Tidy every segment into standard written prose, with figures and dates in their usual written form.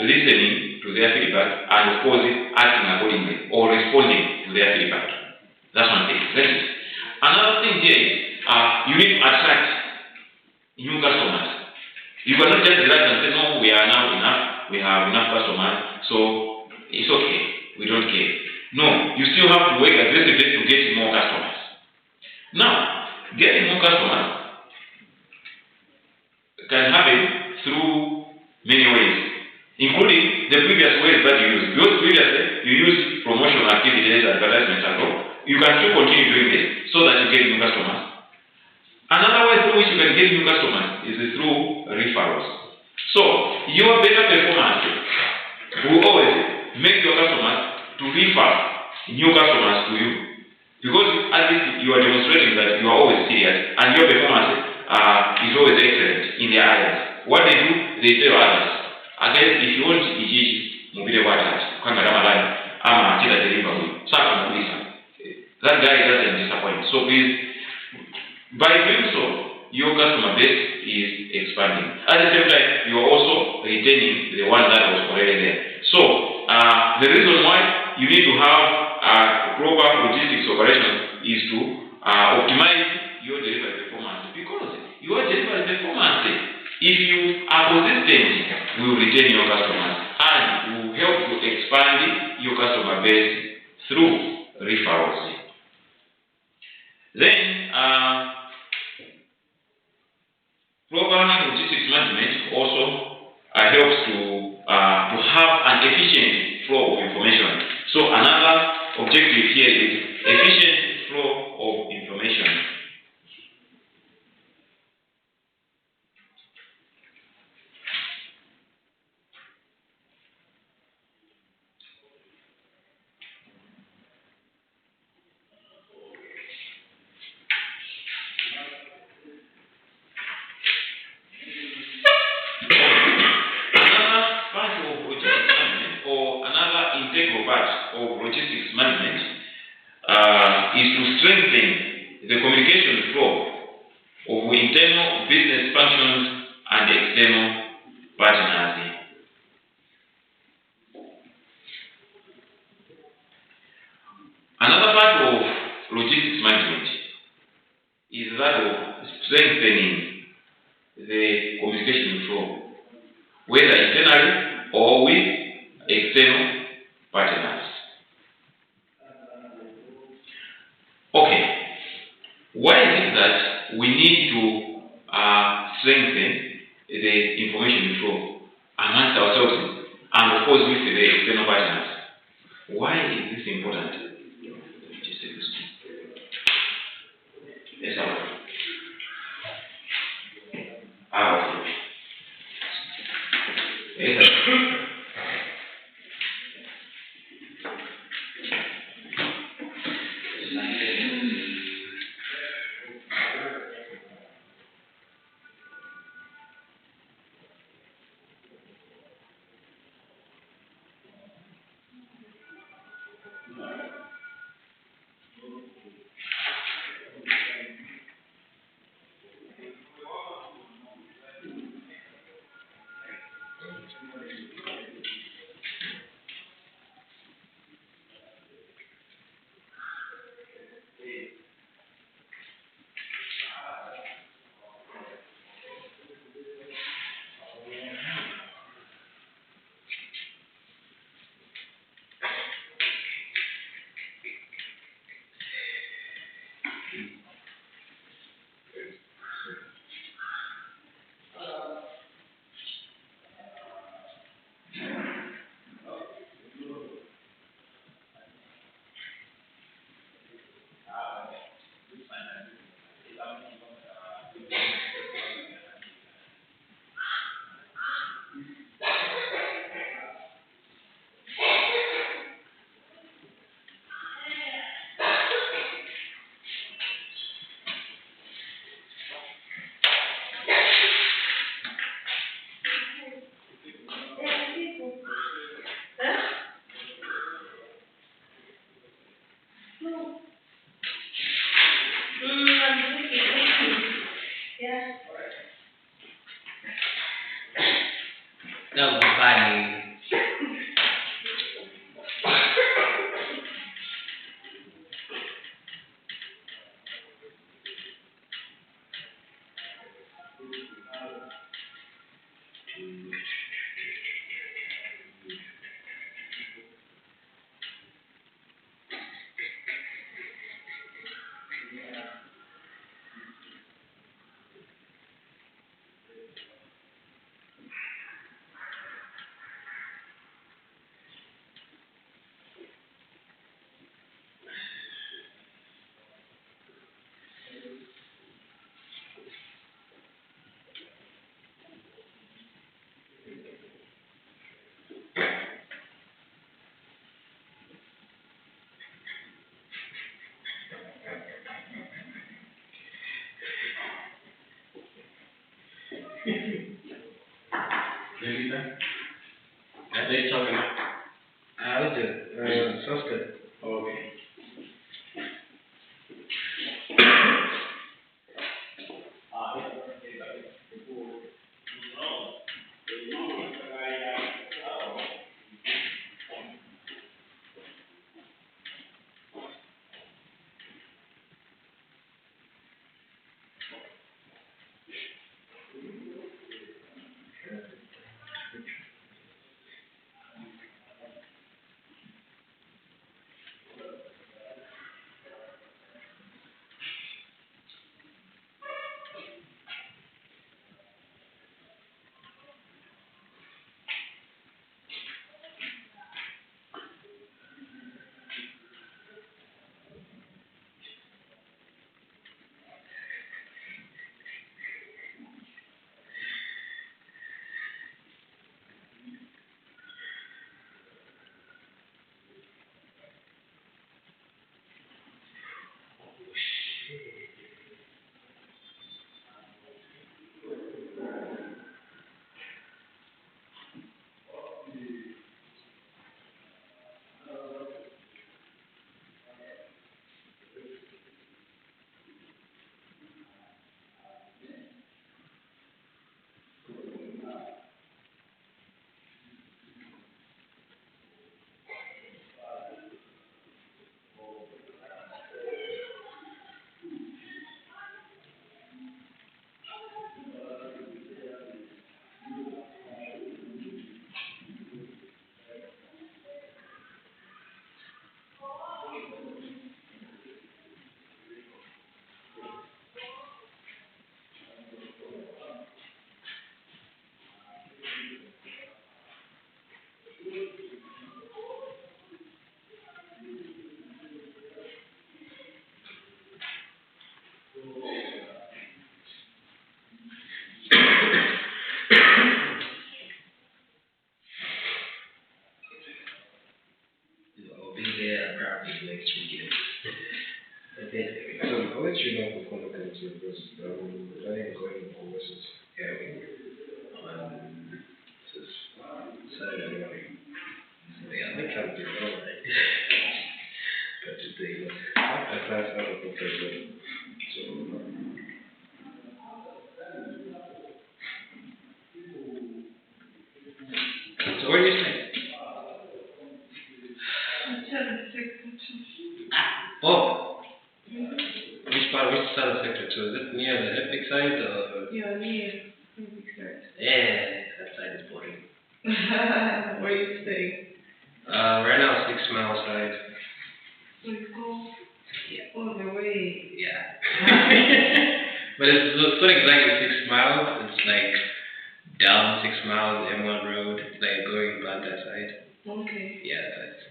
listening to their feedback, and of course acting accordingly or responding to their feedback. That's one thing. That's it. Another thing here is you need to attract new customers. You cannot just relax and say, no, we are now enough, we have enough customers, so it's okay, we don't care. No, you still have to work aggressively to get more customers. Now, getting more customers can happen through many ways, including the previous ways that you used. Because previously you used promotional activities, advertisements, and all. You can still continue doing this so that you get new customers. Another way through which you can get new customers is through referrals. So your better performance will always make your customers to refer new customers to you, because at least you are demonstrating that you are always serious and your performance is always excellent in their eyes. What they do, they tell others. Again, if you want Ijiji, mubile wata, kanga ramadani, ama tila delivery, saka mubisa. That guy doesn't disappoint. So please, by doing so, your customer base is expanding. At the same time, you are also retaining the one that was already there. So, the reason why you need to have proper logistics operations is to optimize your delivery performance. Because your delivery performance, if you are consistent, will retain your customers and will help to expand your customer base through referrals. Then, proper logistics management also helps to have an efficient flow of information. So another objective here is efficient flow of information. Integral part of logistics management is to strengthen the communication flow of internal business functions and external partners. Another part of logistics management is that of strengthening the communication flow, whether internally or with external partners. Okay, why is it that we need to strengthen the information flow amongst ourselves and of course with the external partners? Why is this important? Just take this one. Yes, okay. Yes, That was funny. They talking about? I was just, Sunset. Okay. I'll be there probably next weekend. Okay. So I'll let you know before I come to because I am going for lessons. This Saturday morning. Yeah, I think I'm doing all right. Got to day. After class, I have a professor. So, So where do you stay? Oh, which part? Which side of sector 2? Is it near the Epic side or? Yeah, near Epic side. Yeah, that side is boring. Where you staying? Right now 6 Mile side. Yeah. All the way. Yeah. But it's not exactly 6 miles. It's like down 6 miles M1 road, like going past that side. Okay. Yeah, that's.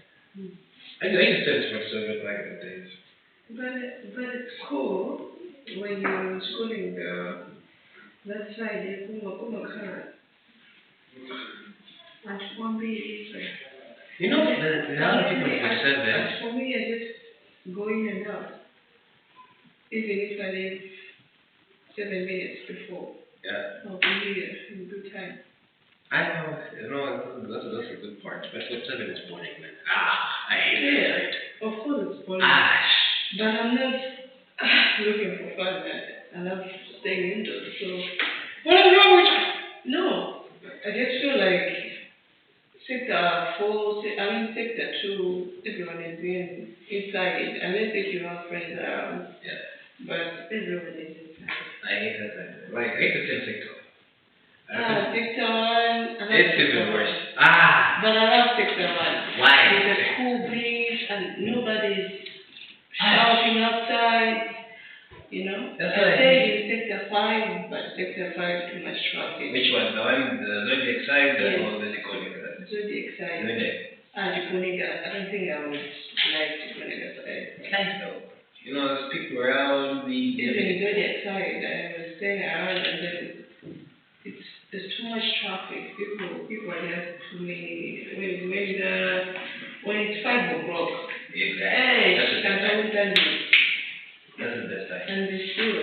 I used to study for 7 back in the days. But it's cool when you're schooling that side, you come car. And one be this way. You know, there are people who said that. As for me, I just go in and out. Even if I leave 7 minutes before, Yeah. I'll be here in good time. I know, that's a good part. But what 7 is boring, man. I hate Yeah. it. Of course it's boring. But I'm not looking for fun. I love staying indoors. So What is wrong with you? no, I just feel like sector 4, sector 2, everyone is inside unless if you have friends around. Yeah. But everyone is inside. I I hate that. Like, I hate the same TikTok. Sector 1. I love It's Sector even 1. worse. But I love Sector 1. Why? There's a cool breeze and nobody's shouting outside. You know? That's I right. say in Sector 5, but Sector 5 too much traffic. Which one? The one, the Zodiac side Yes. or the Konica? Zodiac side. Zodiac. The Konica. I don't think I would like the Konica side. It's nice though. You know, there's people around the. Even Zodiac side, I was staying around and then there's too much traffic. People are just too many. When it's 5 o'clock, Exactly. hey, That's the best time. tell you. That's the best time. And the still.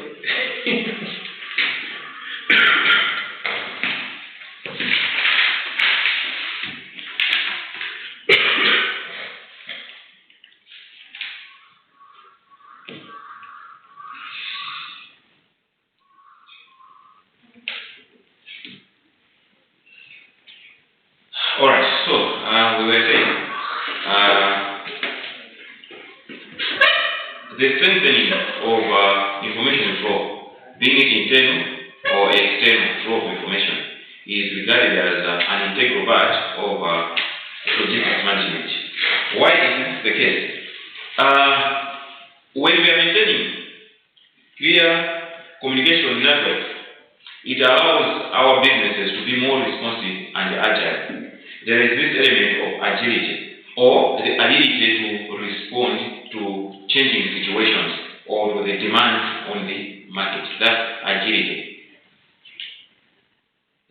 Alright, so we were saying the strengthening of information flow, being it internal or external flow of information, is regarded as an integral part of logistics management. Why is this the case? When we are maintaining clear communication networks, it allows our businesses to be more responsive and agile. There is this element of agility, or the ability to respond to changing situations or to the demands on the market. That's agility.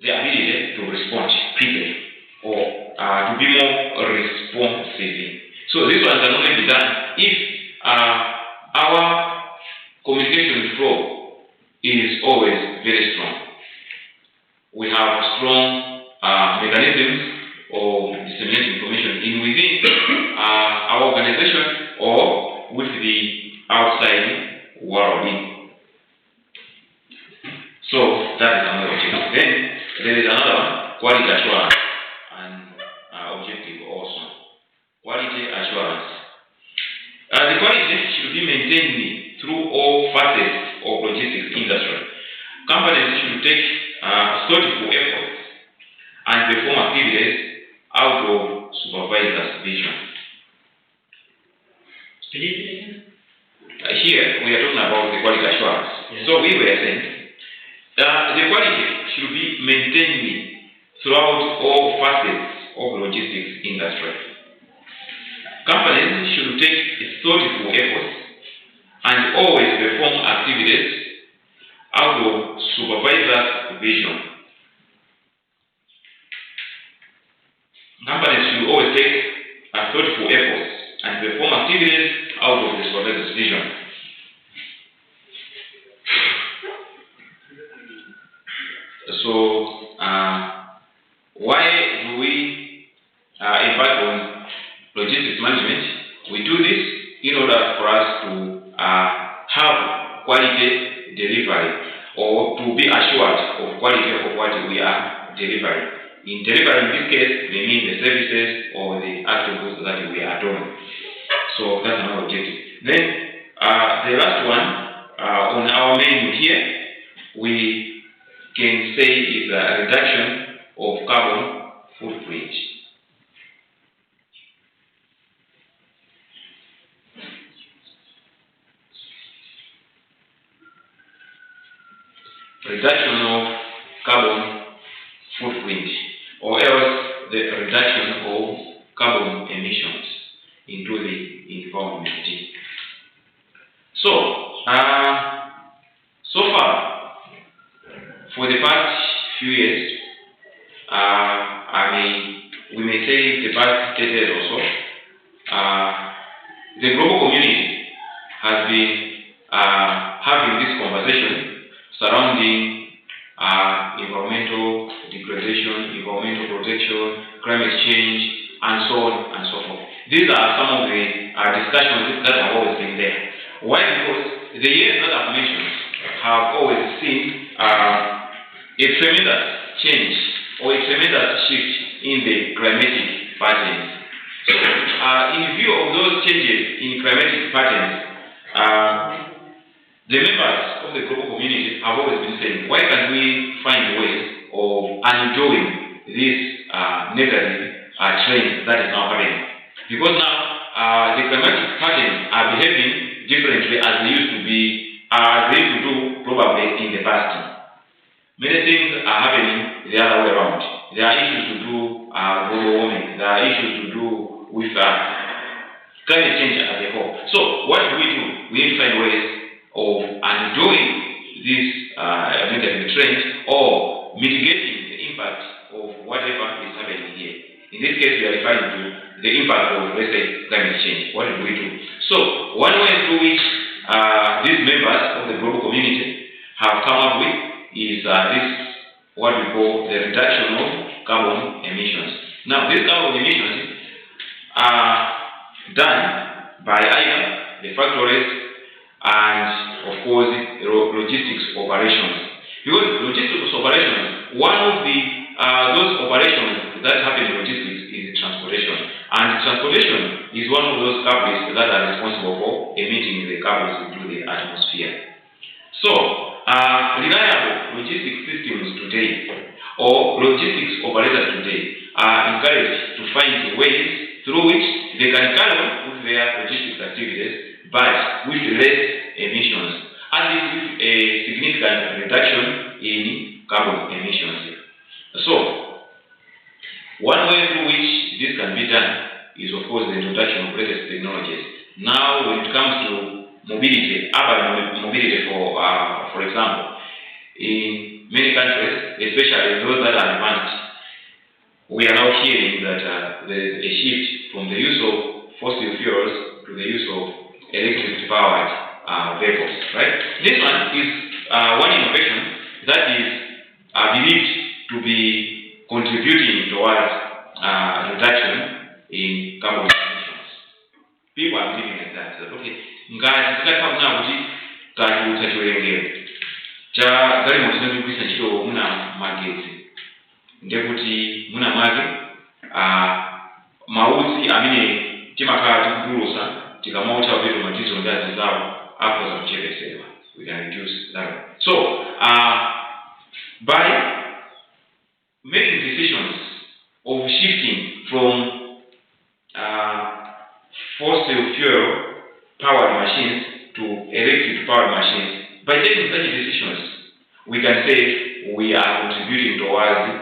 The ability to respond quickly or to be more responsive. So this one can only be done if our communication flow is always very strong. We have strong mechanisms of disseminating information in within our organization or with the outside world. So that is another objective. Then there is another one, quality assurance and objective also. Quality assurance. The quality should be maintained through all facets of logistics industry. Companies should take thoughtful efforts and perform activities out of supervisor's vision. Here we are talking about the quality assurance. Yes. So we were saying the quality should be maintained throughout all facets of logistics industry. Companies should take thoughtful efforts and always perform activities out of supervisor's vision. Companies should always take thoughtful efforts and perform activities out of the supervisor's vision. So, why do we embark on logistics management? We do this in order for us to have quality delivery or to be assured of quality of what we are delivering. In delivering this case, we mean the services or the actual goods that we are doing. So that's another objective. Then the last one on our menu here, we can say is a reduction of carbon footprint. Reduction of carbon footprint, or else the reduction of carbon emissions into the environment. So far, for the past few years, we may say the past decade or so, the global community has been having this conversation surrounding environmental degradation, environmental protection, climate change, and so on and so forth. These are some of the discussions that have always been there. Why? Because the years that I've mentioned have always seen a tremendous change or a tremendous shift in the climatic patterns. So, in view of those changes in climatic patterns, the members of the global community have always been saying, why can't we find ways of undoing this negative trend that is now happening? Because now the climatic patterns are behaving differently as they used to be, as they used to do probably in the past. Many things are happening the other way around. There are issues to do global warming. There are issues to do with climate change as a whole. So what do? We need to find ways of undoing this negative trend or mitigating the impact of whatever is happening here. In this case, we are referring to the impact of, let's say, climate change. What do we do? So one way through which these members of the global community have come up with is this, what we call the reduction of carbon emissions. Now, these carbon emissions are done by either the factories and, of course, logistics operations. Because logistics operations, one of the those operations that happen in logistics is transportation. And transportation is one of those catalysts that are responsible for emitting the carbons into the atmosphere. So, reliable logistics systems today, or logistics operators today, are encouraged to find ways through which they can carry on with their logistics activities, but with less emissions, and this with a significant reduction in carbon emissions. So, one way through which this can be done is, of course, the introduction of latest technologies. Now, when it comes to mobility, urban mobility, for example, in many countries, especially those that are advanced, we are now hearing that there is a shift from the use of fossil fuels to the use of electric-powered vehicles. Right? This one is one innovation that is believed to be contributing towards reduction in carbon emissions. People are believing like that. Okay, ngazi tikathauna kuti tachulutsa chiwerengero cha galimoto zimagwiritsa ntchito muna magetsi, ndekuti muna mwake mautsi amene timakhala tikugulusa tikamaucha petu madizo ndazi zawo akhoza kuchepesedwa. We can reduce that. So by making decisions of shifting from fossil fuel powered machines to electric powered machines, by taking such decisions, we can say we are contributing towards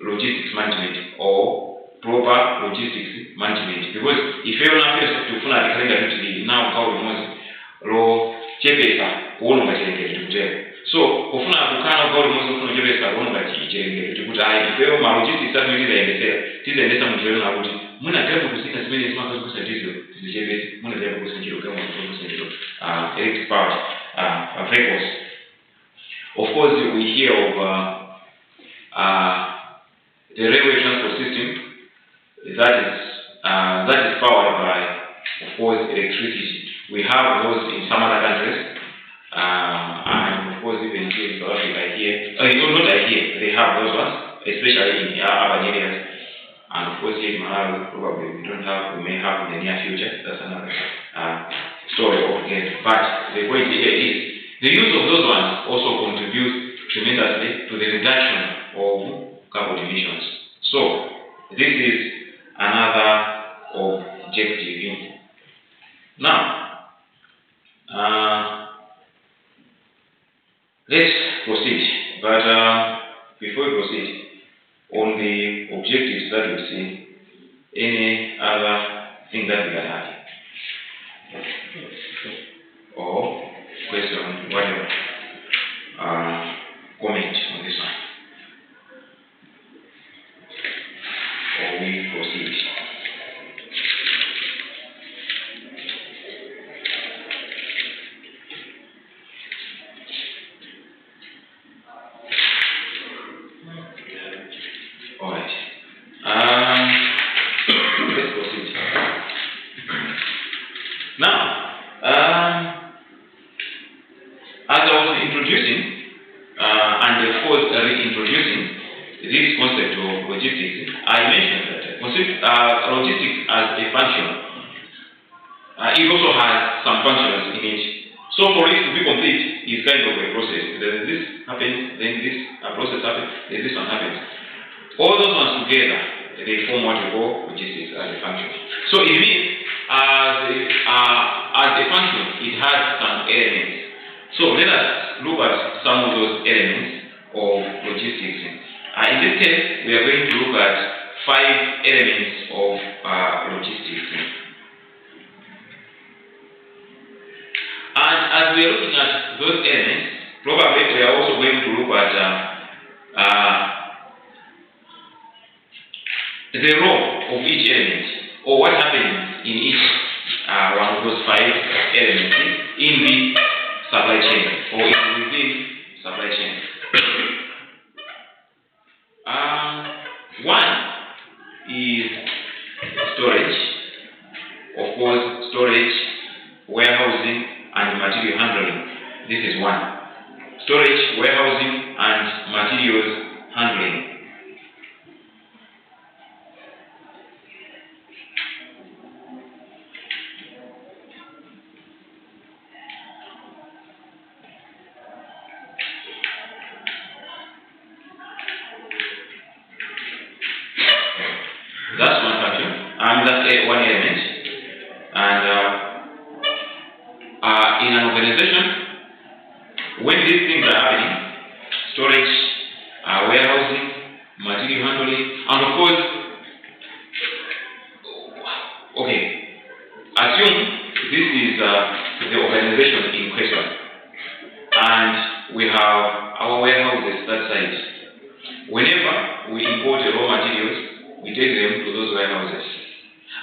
logistics management or proper logistics management. Because if you're not first to funa kalenda kuti now how we must lo chepesa kuonga chilengedwe kutero. So kufuna kukana kwa must kufuna chepesa kuonga chilengedwe kuti ayi ifeyo ma logistics administrator tizaendesa mutero na kuti muna tayari kusika zimene zimakazi kusatizo zichepesa muna tayari kusajilo kama kusajilo electric powered vehicles. Of course, we hear of the railway transport system that is powered by, of course, electricity. We have those in some other countries, and of course even here in South Africa here, they have those ones, especially in urban areas. And of course here in Malawi, probably we may have in the near future. That's another story altogether. But the point here is, the use of those ones also contributes tremendously to the reduction of carbon emissions. So this is another objective. Now, let's proceed. But before we proceed, on the objectives that we see, any other thing that we can add? Or question, whatever, comment on this one, or we proceed. All right. Let's proceed. Now, as I was introducing, and of course reintroducing this concept of logistics, I mentioned that logistics as a function, it also has some functions in it. So for it to be complete is kind of a process. Then this happens, then this process happens, then this one happens. All those ones together, they form what we call logistics as a function. So it means as a function, it has some elements. So let us look at some of those elements of logistics. In this case, we are going to look at 5 elements of logistics. And as we are looking at those elements, probably we are also going to look at the role of each element, or what happens in each one of those 5 elements in the supply chain, or within supply chain. One is storage, of course, storage, warehousing, and material handling. This is one. Storage, warehousing, and materials handling. That's one function, and that's one element. And in an organization, when these things are happening, storage, warehousing, material handling, and of course, okay, assume this is the organization in question, and we have our warehouses that side. Whenever we import raw materials, we take them to those warehouses.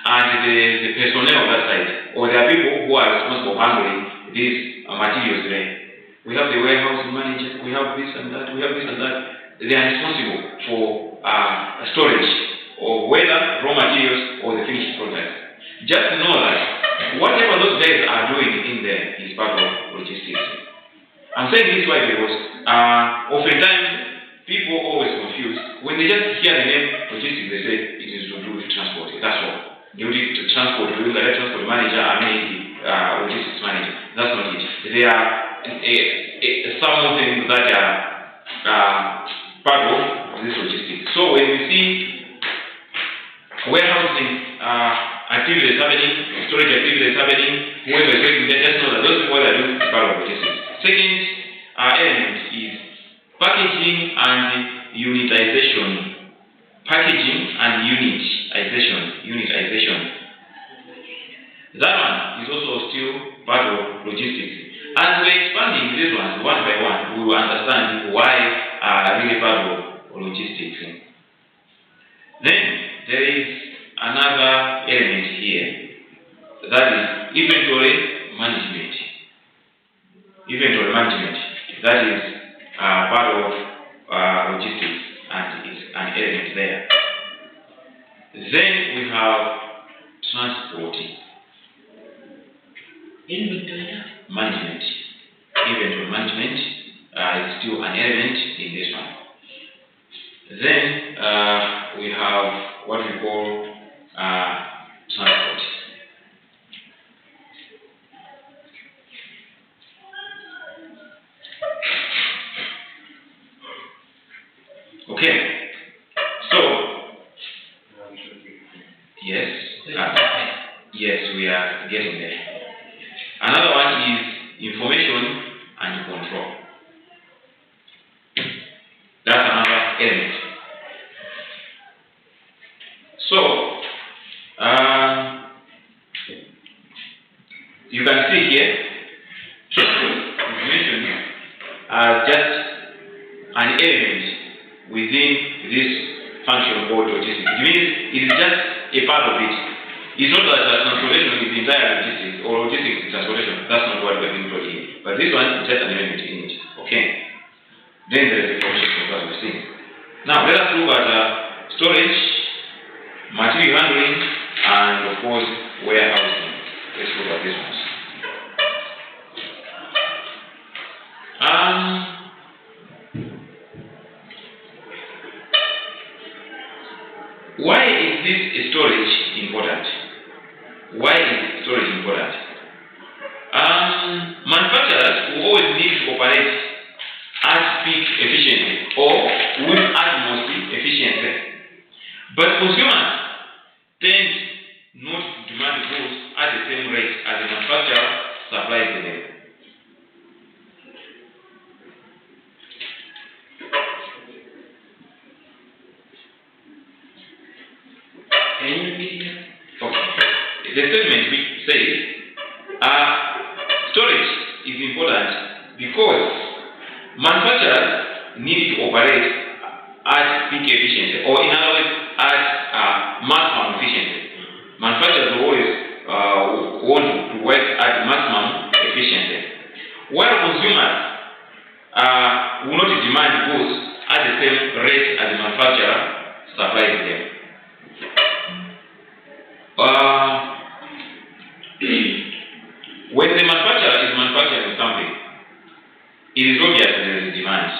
And the personnel on that side, or there are people who are responsible for handling these materials there. We have the warehouse manager, we have this and that, we have this and that. They are responsible for storage, or whether raw materials or the finished product. Just know that whatever those guys are doing in there is part of logistics. I'm saying this why because oftentimes people always confuse. When they just hear the name logistics, they say it is to do with transport. That's all. You need to transport, you look at transport manager, logistics manager. That's not it. They are some of things that are part of this logistics. So when we see warehousing activities happening, storage activities happening, whoever is working there, just know that those people are doing part of logistics. Second element is packaging and unitization. Packaging and unitization. That one is also still part of logistics. As we're expanding these ones one by one, we will understand why are really part of logistics. Then there is another element here, that is inventory management. Inventory management, that is part of logistics, and is an element there. Then we have transporting. Inventory management. Inventory management is still an element in this one. Then we have what we call transport. Okay, so yes, yes, we are getting there. Another one is information and control. That's another element. So you can see here information as just an element within this function called logistics. It means it is just a part of it. It's not that transportation is the entire logistics, or logistics is transportation. That's not what we are being taught here. But this one is just an element in it. Okay. Then there is the information of what we're seeing. Now let us look at storage, material handling, and of course warehousing. Let's look at this one. Why is this storage important? Why is storage important? manufacturers will always need to operate at peak efficiency or with utmost efficiency. But consumers tend not to demand goods at the same rate as the manufacturer supplies them. Okay. The statement which says storage is important because manufacturers need to operate at peak efficiency, or in other words, at maximum efficiency. Manufacturers will always want to work at maximum efficiency, while consumers will not demand goods at the same rate as the manufacturer supplies them. When the manufacturer is manufacturing something, it is obvious that there is demand,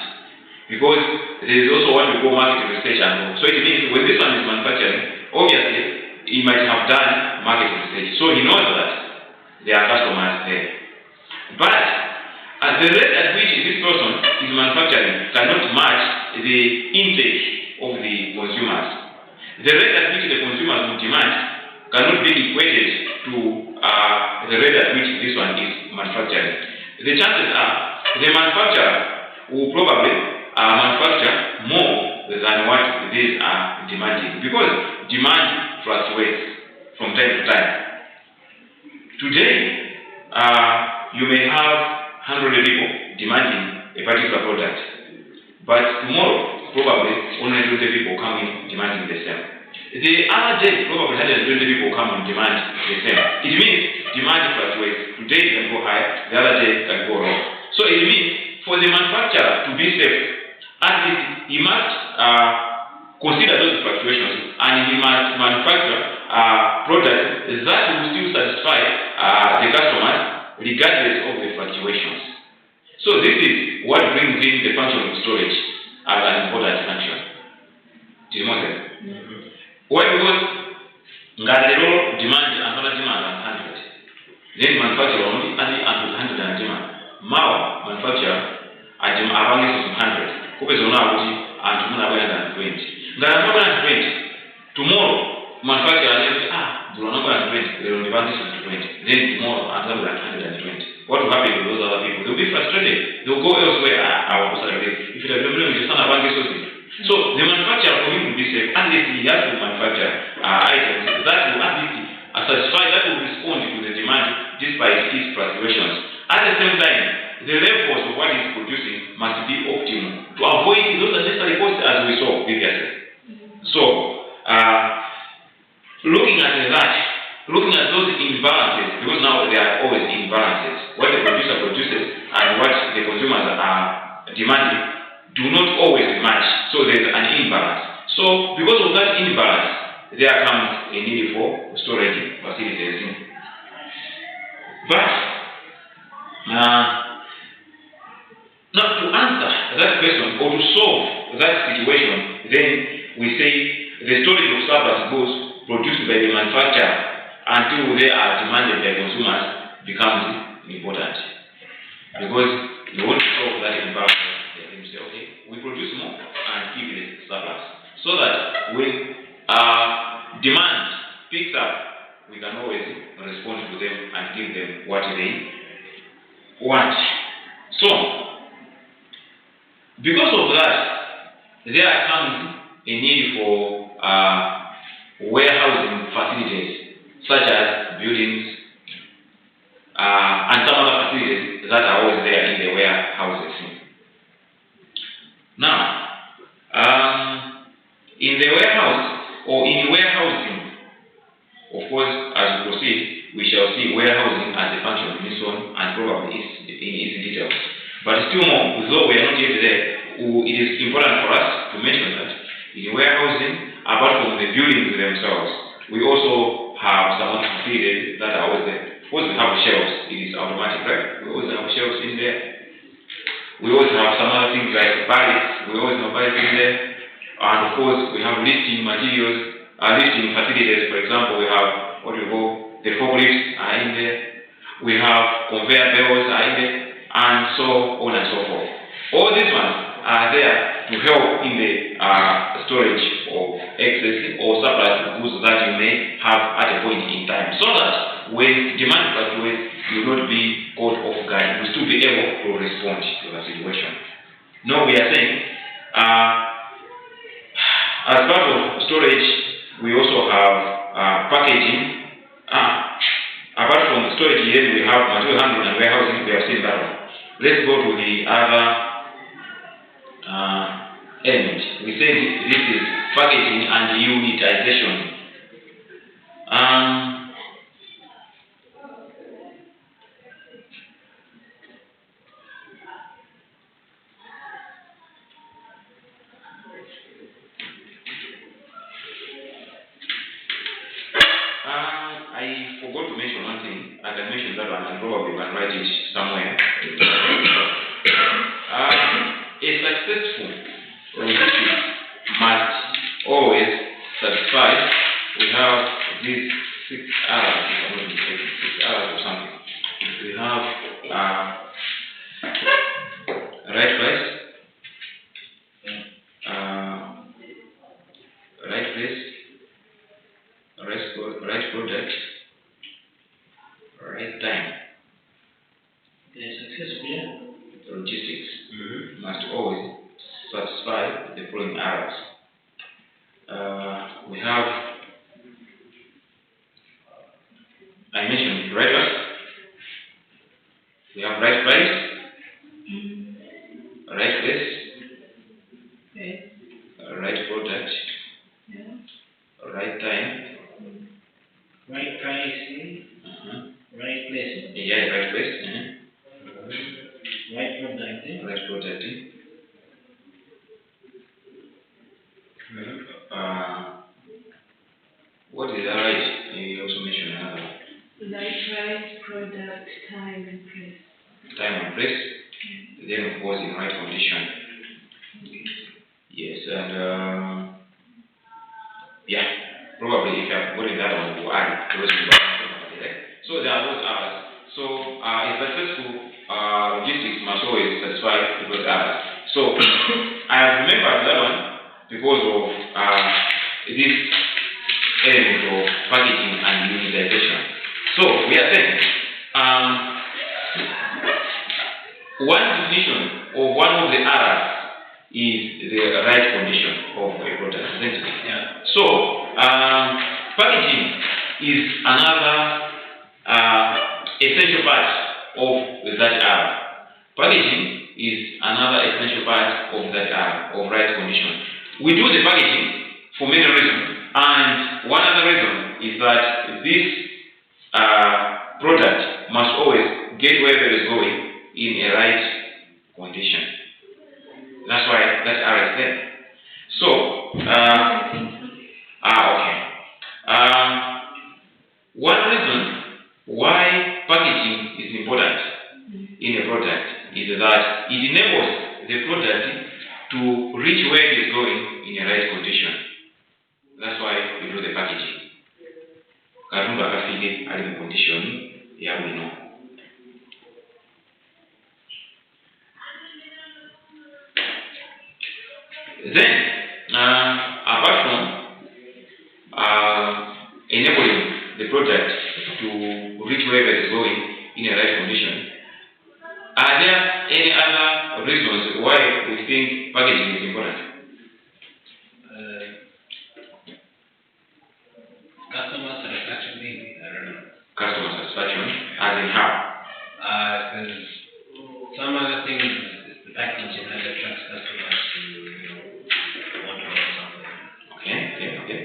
because there is also what we call market research and all. So it means when this one is manufacturing, obviously he might have done market research, so he knows that there are customers there. But at the rate at which this person is manufacturing cannot match the intake of the consumers. The rate at which the consumers will demand cannot be equated to the rate at which this one is manufacturing. The chances are the manufacturer will probably manufacture more than what these are demanding, because demand fluctuates from time to time. Today, you may have 100 people demanding a particular product, but tomorrow, probably only 20 people come in demanding the same. The other day, probably 120 people come and demand the same. It means demand fluctuates. Today it can go high, the other day it can go low. So it means for the manufacturer to be safe, at least he must consider those fluctuations, and he must manufacture products that will still satisfy the customers regardless of the fluctuations. So this is what brings in the function of storage as an important function. Do you know that? Why? Because Ngadero demand another demand 100. Then manufacturer only 100 and demand. Mao manufacturer avangis 100. Kupe zona kuti antu muna 120. Ngara 120. Tomorrow manufacturer says zona 120. They will advance to 20. Then tomorrow another 120. What will happen to those other people? They will be frustrated. They will go elsewhere. If it had been just an avangis. So the manufacturer, for him to be safe, at least he has to manufacture items that will at least satisfy, that will respond to the demand despite its fluctuations. At the same time, the levels of what is producing must be optimal to avoid those unnecessary costs as we saw previously. So, looking at those imbalances, because now there are always imbalances. What the producer produces and what the consumers are demanding do not always match, so there is an imbalance. So because of that imbalance, there comes a need for storage facilities. But now to answer that question or to solve that situation, then we say the storage of surplus goods produced by the manufacturer until they are demanded by consumers becomes important, because we want to solve that imbalance. Okay, we produce more and keep the surplus, so that when demand picks up, we can always respond to them and give them what they want. So, because of that, there comes a need for warehousing facilities, such as buildings and some other facilities that are always there in the warehouses. Now, in the warehouse or in warehousing, of course, as we proceed, we shall see warehousing as a function in its own and probably in its details. But still more, though we are not yet there, it is important for us to mention that in warehousing, apart from the buildings themselves, we also have some other facilities that are always there. Of course, we have shelves. It is automatic, right? We always have shelves in there. We also have some other things like pallets. We always have pallets in there. And of course, we have lifting materials, lifting facilities. For example, we have what we call the forklifts are in there. we have conveyor belts, and so on and so forth. All these ones are there to help in the storage of excess or surplus goods that you may have at a point in time, so that when demand fluctuates, you will not be caught off guard. You will still be able to respond to the situation. Now we are saying, as part of storage, we also have packaging. Apart from storage, here we have material handling and warehousing. We have seen that one. Let's go to the other element. We said this is packaging and unitization. I forgot to mention one thing. I can mention that one and probably can write it somewhere. A successful logistics must always satisfy. We have these 6 hours, if I'm not mistaken, 6 hours or something. We have right price, right place, right product, right time. Successful. Logistics must always satisfy the following hours. We have, I mentioned right price. We have right price, right place, Okay. right product, Yeah. right time. Right price, right place, Yeah, right place. right product. Right product. What is that right? You also mentioned another one. Right, product, time, and place. Time and place. Then of course in right condition. Yes, and yeah, probably if you have got that one, we'll add it. Those so there are those hours. So a successful logistics must always satisfy those hours. So I have remembered that one because of this element of packaging and unitization. So we are saying one definition of one of the hours is the right condition of a product, isn't it? Yeah. So packaging is another essential part of that hour. Packaging is another essential part of that hour of right condition. We do the packaging for many reasons, and one other reason is that this product must always get wherever it is going in a right condition. That's why that hour is there. So, okay. One reason why packaging is important in a product is that it enables the product to reach where it is going in a right condition. That's why we do the packaging. Karunga kafike ali mu condition ya wino. Then, apart from enabling the product to reach wherever it is going in a right condition, are there any other reasons why we think packaging is important? Customer satisfaction, maybe. I don't know. Customer satisfaction, as in how? Because some other things, the packaging that attracts customers to, want to order something. Okay.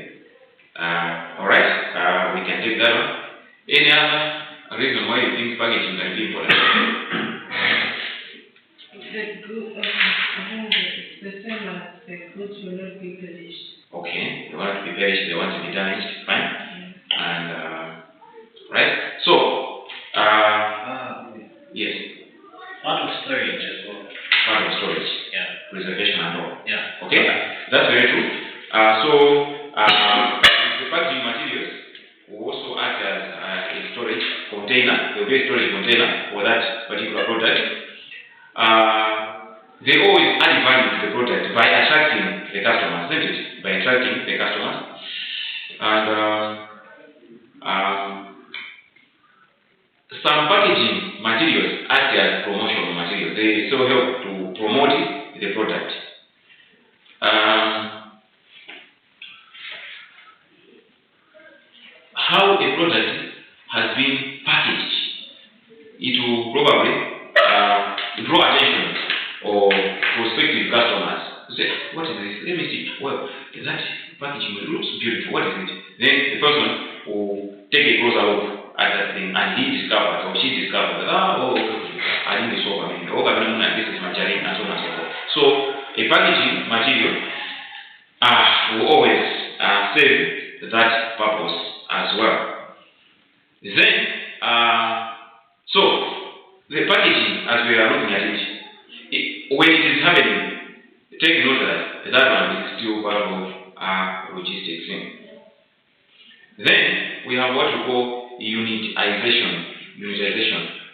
Alright, we can take that one. Any other reason why you think packaging can be important? The same as the goods will not be perished. Okay, they want to be perished, they want to be damaged, fine. And, right? So, yes. Part of storage as well. Part of storage. Yeah. Preservation and all. Yeah. Okay, that's very true. So, the packaging materials, will also act as a storage container. There will be a storage container for that particular product. They always add value to the product by attracting the customers, isn't it? By attracting the customers. And some packaging materials act as promotional materials. They so help to promote the product. How a product has been packaged, it will probably draw attention or prospective customers. Say, what is this? Let me see. Well, that packaging looks beautiful. What is it? Then the person will take a closer look at that thing, and he discovers or she discovers that I need this over me. This is material and so on and so forth. So a packaging material will always serve that purpose as well. Then, so the packaging, as we are looking at it, when it is happening, take note that that one is still part of logistics thing. Then we have what we call unitization,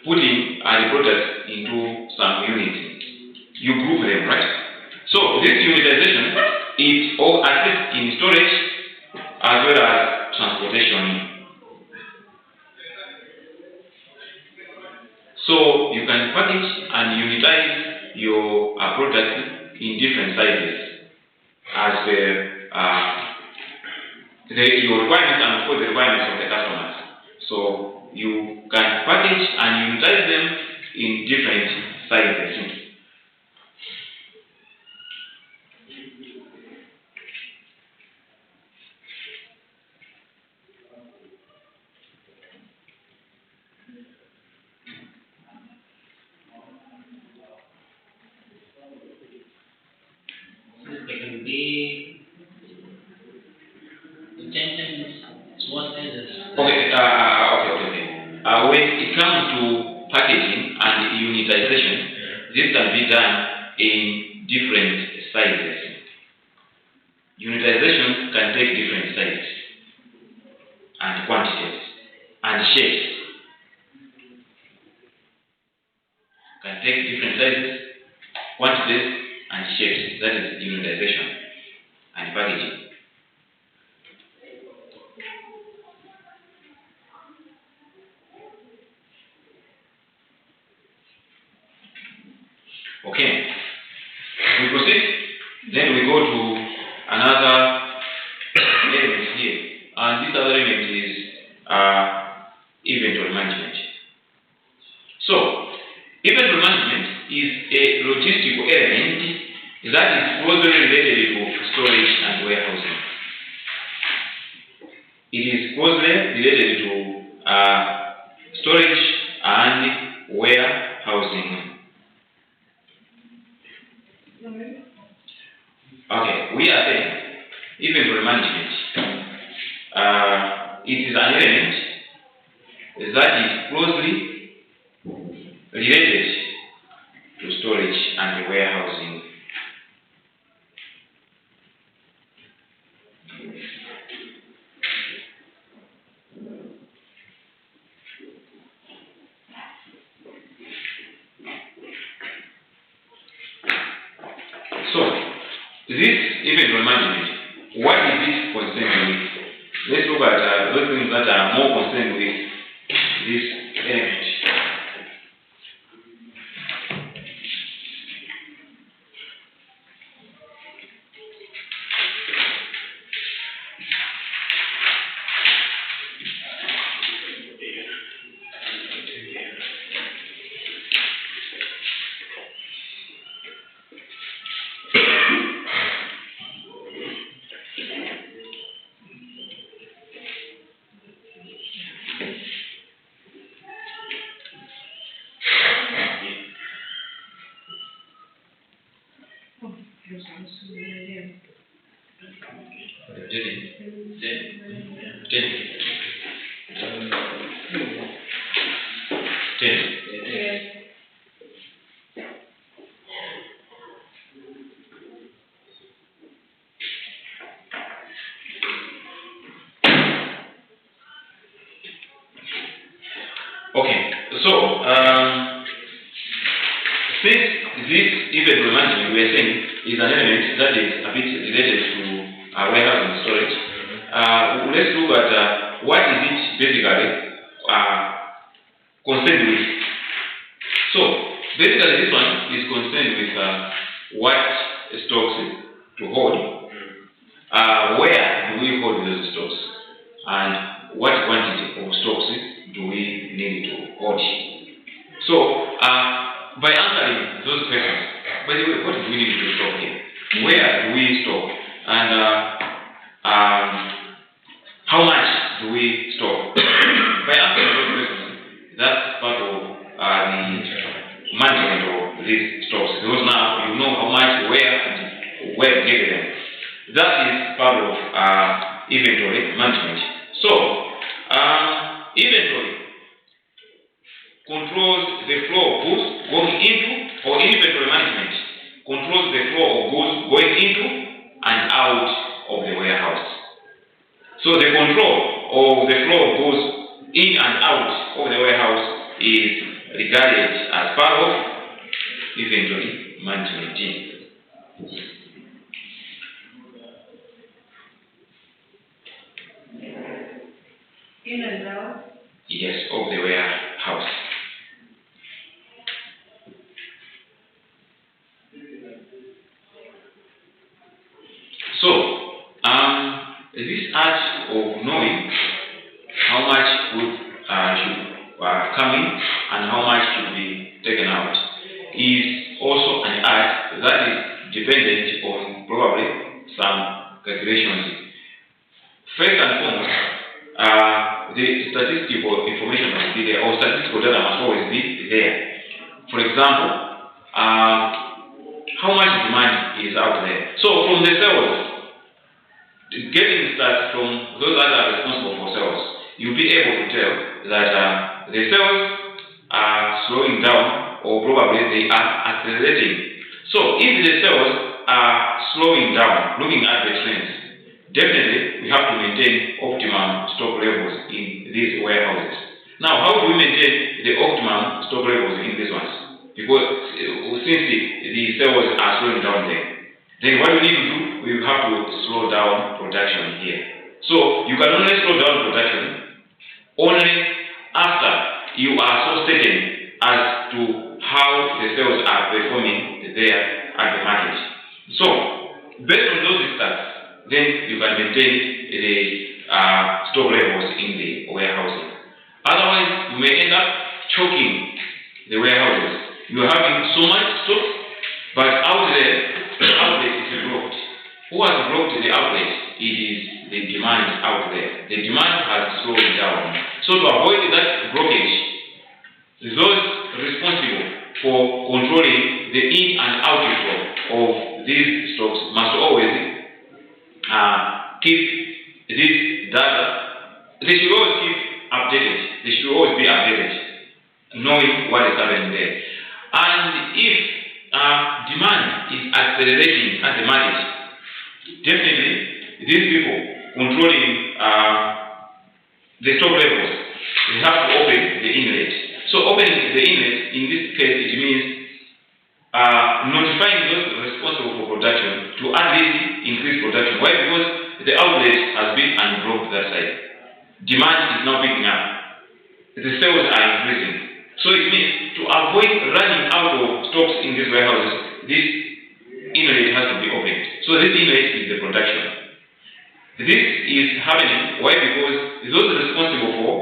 putting the product into some units. You group them, right? So this unitization, it all assists in storage as well as transportation. So you can package and unitize your product in different sizes as your requirements and of course the requirements of the customers. So you can package and unitize them in different sizes. They can be intentions, small sizes. Okay. When it comes to packaging and unitization, this can be done in different sizes. Unitization can take different sizes and quantities and shapes. Can take different sizes, quantities, and shapes. That is unitization and packaging. Okay, we proceed. Then we go to another element here, and this other element is inventory management. So, inventory management is a logistical element that is closely related to storage and warehousing. It is closely related to storage and warehousing. Okay, we are saying inventory management. It is an element that is closely related to storage and warehousing. So, this inventory management, what is it concerned with? Let's look at those things that are more concerned with this element. we are saying is an element that is a bit related to warehouse and storage. Let's look at what is it basically concerned with. So basically this one is concerned with what stocks to hold, where do we hold those stocks, and what quantity of stocks do we need to hold. So by answering those questions, by the way, what do we need to store here? Where do we store? And how much do we store? By answering those questions, that's part of the management of these stocks. Because now you know how much, where to get them. That is part of inventory management. So, inventory controls the flow of goods going into, or inventory management controls the flow of goods going into and out of the warehouse. So the control of the flow of goods in and out of the warehouse is regarded as part of inventory management team. In and out? Yes, of the warehouse. So, this art of knowing how much food should come in and how much should be taken out is also an art that is dependent on probably some calculations. First and foremost, the statistical information must be there, or statistical data must always be there. For example, how much demand is out there. So from the sales, getting stats from those that are responsible for sales, you'll be able to tell that the sales are slowing down, or probably they are accelerating. So if the sales are slowing down, looking at the trends, definitely we have to maintain optimum stock levels in these warehouses. Now, how do we maintain the optimum stock levels in these ones? Because since the sales are slowing down there, then what we need to do, we have to slow down production here. So you can only slow down production only after you are so certain as to how the sales are performing there at the market. So based on those stats, then you can maintain the stock levels in the warehouses. Otherwise, you may end up choking the warehouses. You are having so much stock, but out there, the outlet is blocked. Who has blocked the outlet? It is the demand out there. The demand has slowed down. So to avoid that blockage, those responsible for controlling the in and out flow of these stocks must always keep this data. They should always keep updated. They should always be updated, knowing what is happening there. And if demand is accelerating at the market, definitely these people controlling the stock levels, they have to open the inlet. So opening the inlet, in this case, it means notifying those responsible for production to at least increase production. Why? Because the outlet has been unblocked that side. Demand is now picking up. The sales are increasing. So it means to avoid running out of stocks in these warehouses, this inlet has to be opened. So this inlet is the production. This is happening. Why? Because those responsible for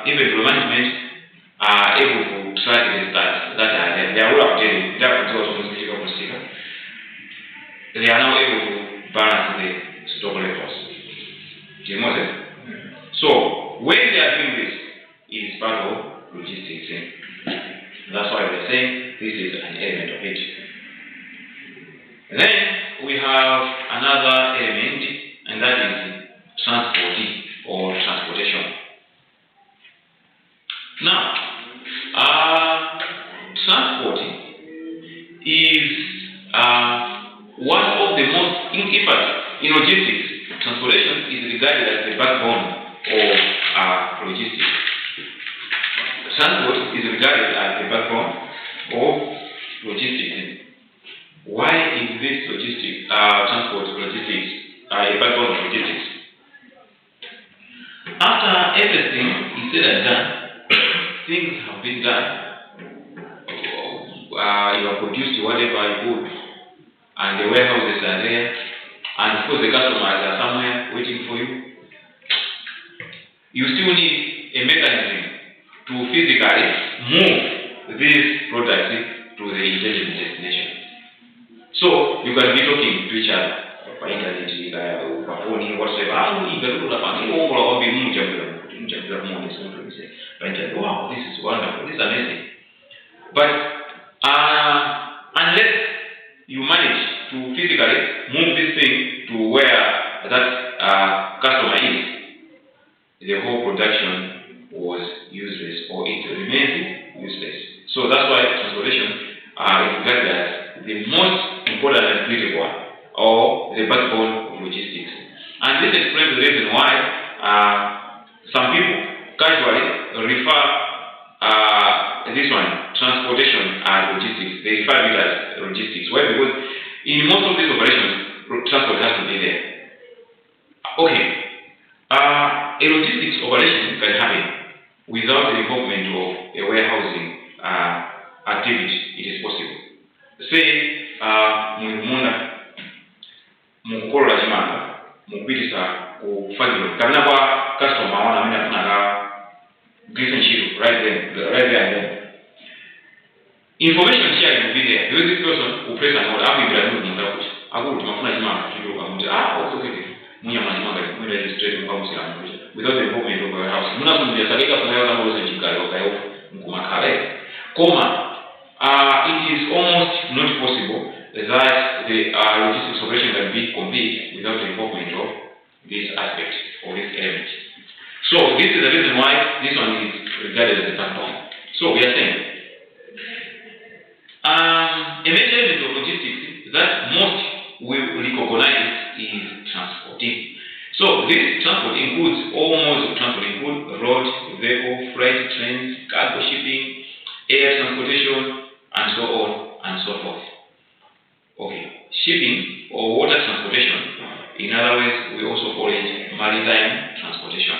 inventory management are able to track the stats that are there. They are well updated. They are now able to balance the stock levels. Do you know that? So when they are doing this, it is part of logistics. That's why we're saying this is an element of it. Then we have another element, and that is transporting or transportation. Now, transporting is one of the most, in fact, in logistics, transportation is regarded as the backbone of logistics. Transport is regarded as the backbone of logistics. Why transport logistics, a backbone of logistics. After everything is said and done, things have been done. You have produced whatever you could, and the warehouses are there, and of course the customers are somewhere waiting for you. You still need a mechanism to physically move these products to the intended destination. So you can be talking to each other by internet, by phone, whatever. Wow, this is wonderful, this is amazing. But unless you manage to physically move this thing to where that customer is, the whole production was useless, or it remains useless. So that's why transportation is regarded as the most important and critical one, or the backbone of logistics. And this explains the reason why some people casually refer this one, transportation, as logistics. They refer it as logistics. Why? Because in most of these operations, transport has to be there. Okay. A logistics operation can happen without the involvement of a warehousing activity. It is possible. Say, munda mukorola chimanga mukupitisa ku fagiro kapena kwa customer wana amene afuna Griffin Shield right there and then. Information sharing will be there. Because this person will place an order. After you graduate munda kuti akuti mafuna chimanga chidoko amuti okay. Munyama chimanga mwenda registrate mukaumusira mkuja without the involvement of a warehouse. Muna fundia sakeka kumayala mose chikale okayo mkumakale. Koma it is almost not possible that the logistics operation can be complete without the involvement of this aspect or this element. So this is the reason why this one is regarded as a backbone. So we are saying a major element of logistics that most will recognize is transporting. So this transport includes all modes of transport, include road, vehicle, freight, trains, cargo shipping, air transportation, and so on and so forth. Okay, shipping or water transportation, in other words, we also call it maritime transportation.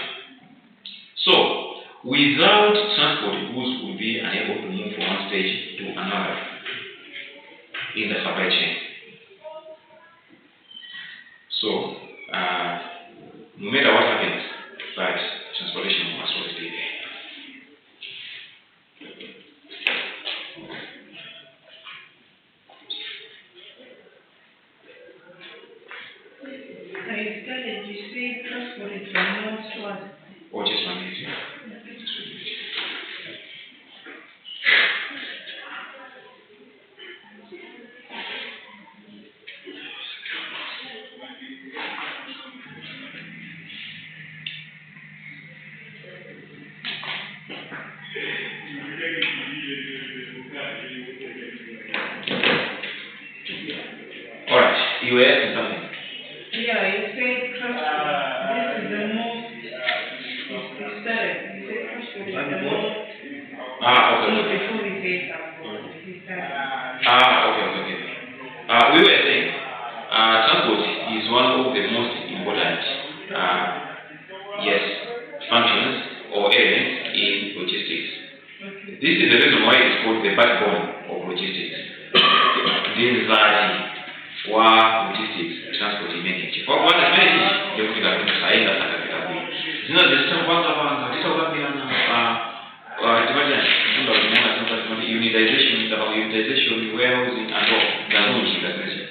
So, without transport, goods will be unable to move from one stage to another in the supply chain. So, no matter what happens, but transportation must always be there. You say transport is from north to what? Or just one easy. Alright, you were asking something. Yeah, you say transport. This is the most. You said transport is the most. Okay. No, before we say transport, we said. Okay. We were saying transport is one of the most important functions or elements in logistics. Okay. This is the reason why it's called the backbone of logistics. This is wa logistics transport image. For one of many things, you can saida katika kitabu. Zina zisema kwanza tutakwambia unitization, unitization, warehousing and all. Zanuni that's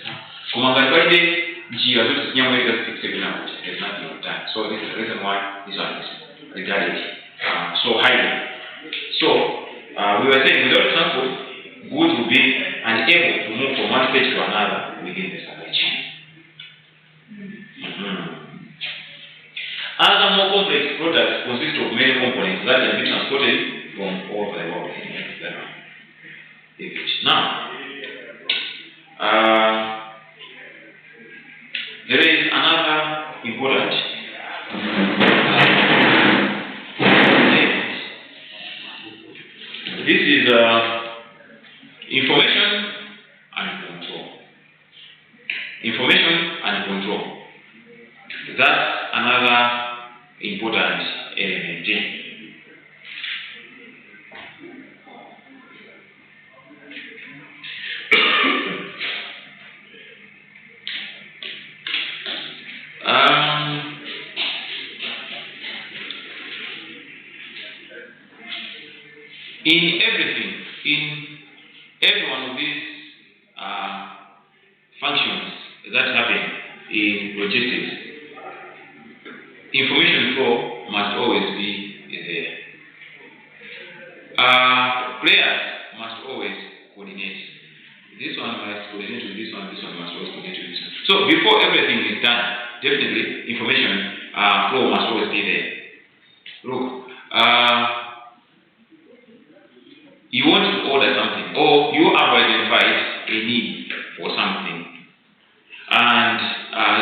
kumangalipade njia zote zinyamweka zikisebina there's nothing of that. So this is the reason why this one is regarded so highly. So we were saying without transport, goods will be unable to move from one stage to another within the supply chain. Other more complex products consist of many components that can be transported from all over the world. Now, there is another important element. This is information and control. Information information and control. That's another important element. In everything, in every one of these functions that happen in logistics, information flow must always be there. Players must always coordinate. This one must coordinate with this one must always coordinate with this one. So before everything is done, definitely information flow must always be there. Look, you want to order something, or you have identified a need for something, and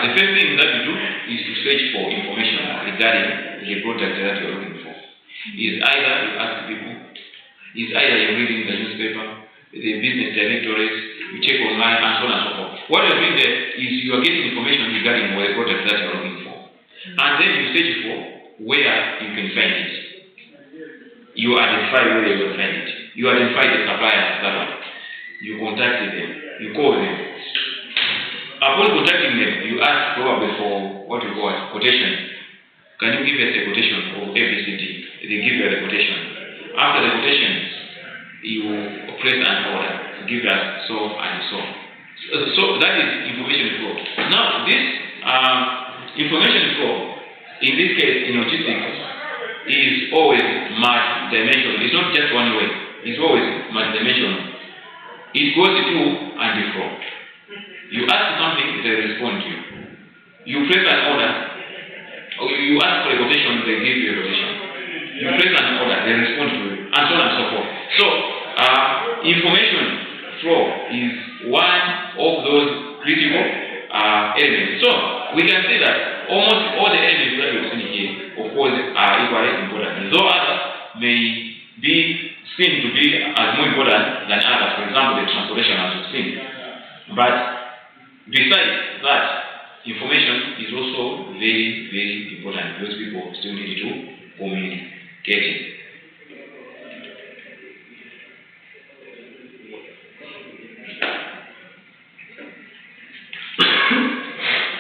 the first thing that you do is to search for information regarding the product that you're looking for. Is either you ask people, is either you're reading the newspaper, the business directories, you check online, and so on and so forth. What you're doing there is you are getting information regarding the product that you're looking for, and then you search for where you can find it. You identify where you will find it. You identify the suppliers that one. You contacted them. You call them. Upon contacting them, you ask probably for what you call a quotation. Can you give us a quotation for ABCD? They give you a quotation. After the quotation, you place an order. Give us so and so. So that is information flow. Now this information flow, in this case in logistics, is always multi-dimensional. It's not just one way. It's always multi-dimensional. It goes to and fro. You ask something, they respond to you. You place an order, or you ask for a quotation, they give you a quotation. You place an order, they respond to you, and so on and so forth. So, information flow is one of those critical elements. So, we can say that almost all the elements that we've seen here, of course, are equally important. Though others may be seen to be as more important than others, for example, the transportation as we've seen. But besides that, information is also very, very important because people still need to communicate.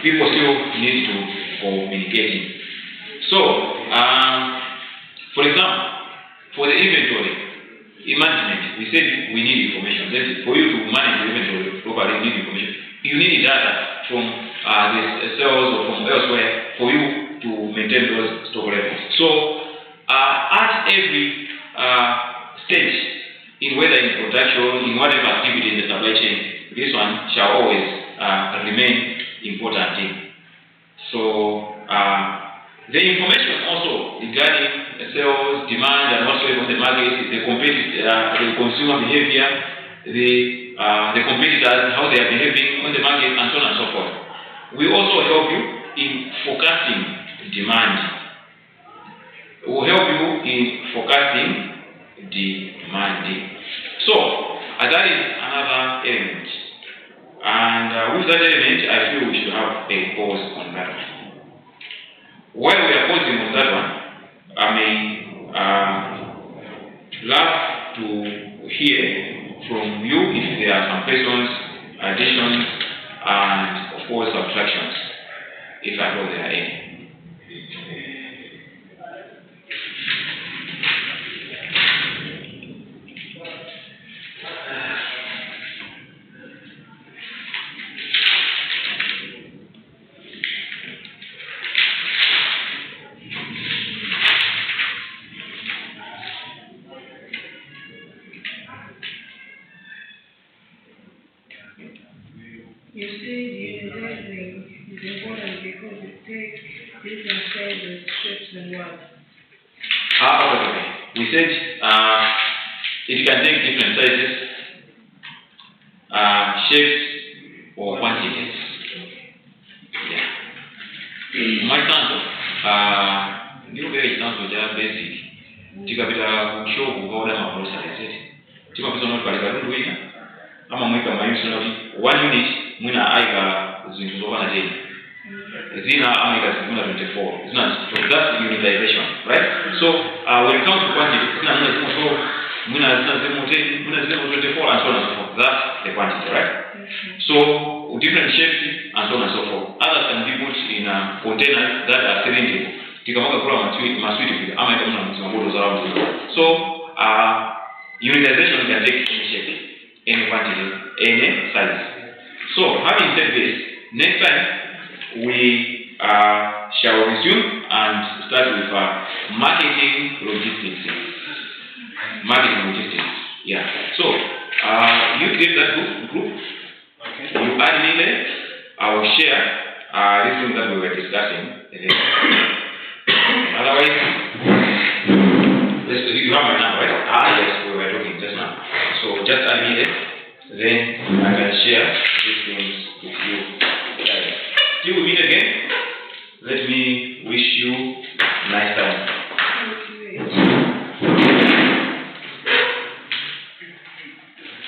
People still need to communicate. So, for example, for the inventory management, we said we need information. That is, for you to manage the inventory properly, you need information. You need data from the sales or from elsewhere for you to maintain those stock levels. So, at every stage, in whether in production, in whatever activity in the supply chain, this one shall always remain important. So, the information also regarding sales, demand, and whatsoever on the market, the consumer behavior, the competitors, how they are behaving on the market, and so on and so forth. We also help you in forecasting demand. We will help you in forecasting demand. So, that is another element. And with that element, I feel we should have a pause on that one. While we are pausing on that one, I may love to hear from you if there are some questions, additions, and of course subtractions, if at all there are any. You see, the engraving is important because it takes different sizes, shapes, and what? Okay. We said it can take different sizes, shapes, or quantities. Yeah. My example, new very example, they are basic. Tikapita kushow kuvaoda maprocesses. Tima pesa not kalika rundu ina. Ama mwika mayusi na 1 unit mwina aika zinthu zokwana 10 zina amika zikuna 24 zina so that's unitization, right? So when it comes to quantity zina zimo so muna zimo 10 muna zimo 24 and so on and so forth. That's the quantity, right? So different shapes and so on and so forth. Others can be put in containers that are cylindrical. Tikamaka kula maswiti vile ama ita muna bottles around here. So unitization can take any shape, any quantity, any size. So having said this, next time we shall resume and start with marketing logistics. Marketing logistics. Yeah. So you get that group. Okay. You add me there. I will share this thing that we were discussing. Otherwise, you have my number, right? Yes, we were talking just now. So just add me there. Then I can share these things with you. Till we meet again, let me wish you a nice time.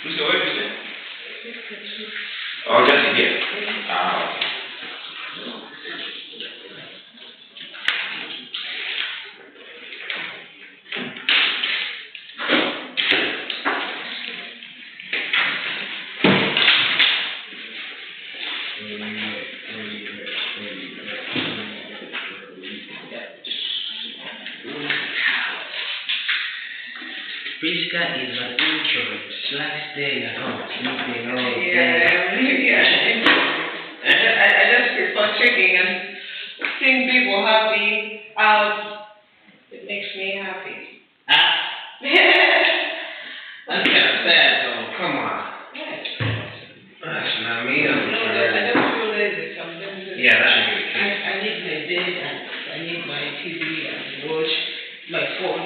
Lucy, what did you say? Oh, just in here. Okay. Priska is an introvert. She likes staying at home, sleeping all day. I just prefer checking and seeing people happy out. It makes me happy. That's kind of sad, though. Come on. That's not me. I just feel lazy sometimes. Yeah, that should be the case. I need my bed and I need my TV and watch my phone.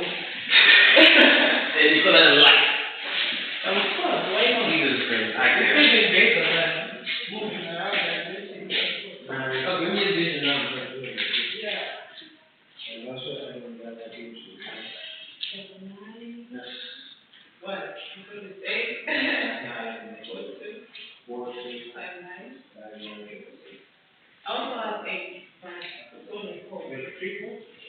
It's got a light. I'm fun. Why not? Jesus Christ. I It's can't. even better than moving around and listening. Oh, we need this number. Yeah. And that's what I know that gives you. What? Because it's 8? 4, 6, 5, 9. 5, 9, 8. I also have 8, but it's only 4. Wait, 3, 4?